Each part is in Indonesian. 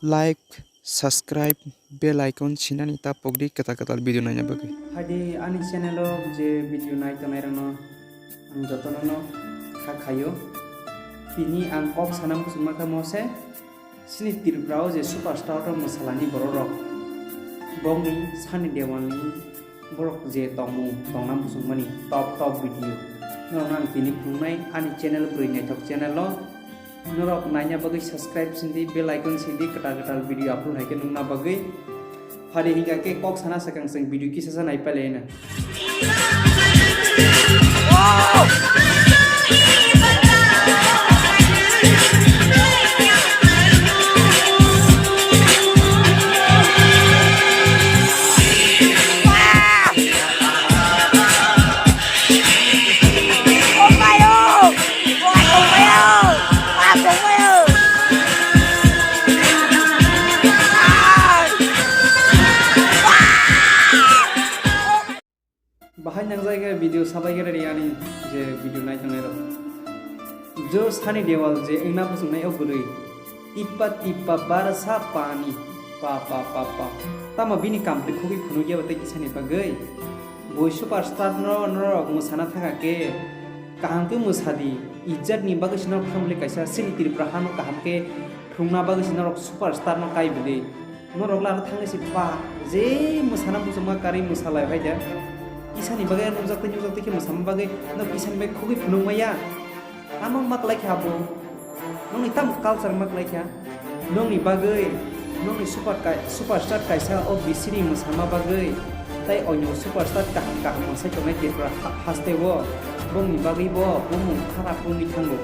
like, subscribe, bell icon sinani ta pogdi kata video nanya bagi. Hadi ani channel je video naik to nairano ang jotono khakayo tini ang kok sanam kusuma ka mose sini tirbrao je superstar ro masalani borok bongi sani dewani borok je tongnam kusumani top video nang tini pungnai ani channel brinai tok channel lo norok nanya bagi subscribe sindi bell icon sindi kata video upload haike nungna bagi hari hingga ke kok sana sekang seng video kisah sana ipalena bahan yang saya video sabai kira dia ni je video naik tu naik jo sani dewal je ina pusung naik oguri tipa barasa pani pa tama bini kample khogi khunu ge bate kisani bagai boy superstar no musana thaka ke kaham ke musadi izzat ni bagai sinor khamle kaisa sin tirpraha no kaham ke thungna bagai sinor superstar no kai bide no rogla thang si pa je musana pusuma kari musala haida kisani bagai nujak ke musam bagai no kisan be khogi phunung maya amang mak like habo nong ni tam culture mak like ya nong ni bagai nong ni superstar kaisa o bisiri musama bagai tai onyo superstar ka masa chonai ke pra haste bo bong ni bagai bo bumu khara puni thango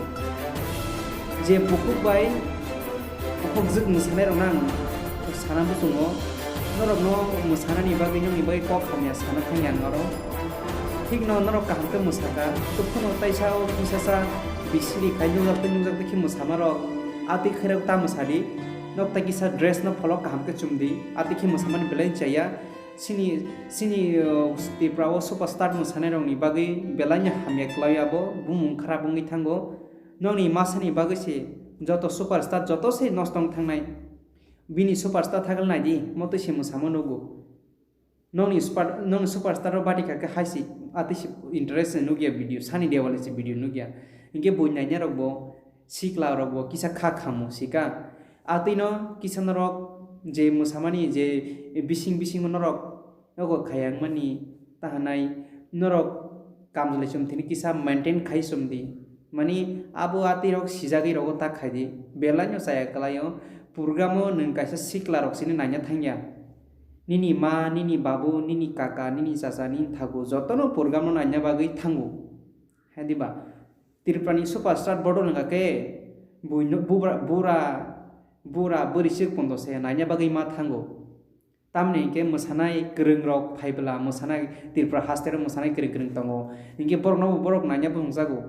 je bukuk bai bukuk juk musame ronang sana bu sungo norok no musana ni bagai nong ni bagai kok khamya sana thangyan ngaro ঠিক নরক কাহামকে মুসাকা তুফুন তাইসাও কিসাসা বিসিরি কাইনুজাক কি মুসামারক আতি খেরক তা মুসারি নকতা কিসা ড্রেস ন ফলক কাহামকে চুমদি আতি কি মুসামান বেলাই চাইয়া সিনি তিপ্রাও সুপারস্টার মুসানে রংনি বাগै বেলাইnya হামিয়া ক্লাইয়াবো বুমুং খারা বুঙ্গি থাঙ্গো নংনি মাসানি বাগैसे যত সুপারস্টার যত সে নষ্টং থাংনাই বিনি সুপারস্টার থাগল নাইদি মতে সে মুসামো নগো nong superstar badi ka haisi ati interest nugia video sani dewale si video nugia inge boinai nya rokbo sikla rokbo kisa khamu sika ati no kisan rok je musamani je bising norok nogo khayang mani tahanai norok kamjle chumthini kisa maintain khai sumdi mani abo ati rok sijagi rok ta khaidi belanyo saya kalayo purgamo nung kaisa sikla rok sini nanya thangya nini ma nini babu nini kaka nini sasa nini thagu jotono program no nanya bagai thangu hediba tirprani superstar bodo nga ke buino bura berisik pondo se nanya bagai ma thangu tamne ke musanai gereng rok phaibla musanai tirpra haster musanai gereng tongo inge borok nanya bungjago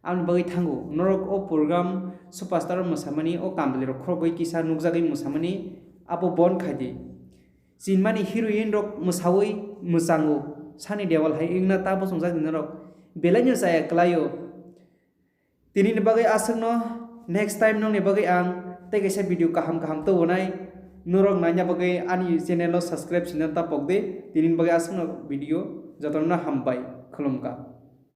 amni bagai thangu norok o program superstar musamani o kambli rok khrobai kisa nukjagai musamani apo bon khadi Sinmani heroine rok musawi musango sani dewal hai ingna tabo songjak dinarok belanyo saya klayo tini ni bagai asang no next time nong ni bagai ang te kaisa video kaham to onai norok nanya bagai ani channel lo subscribe sinan ta pokde tini bagai asang no video jatonna hambai khulumka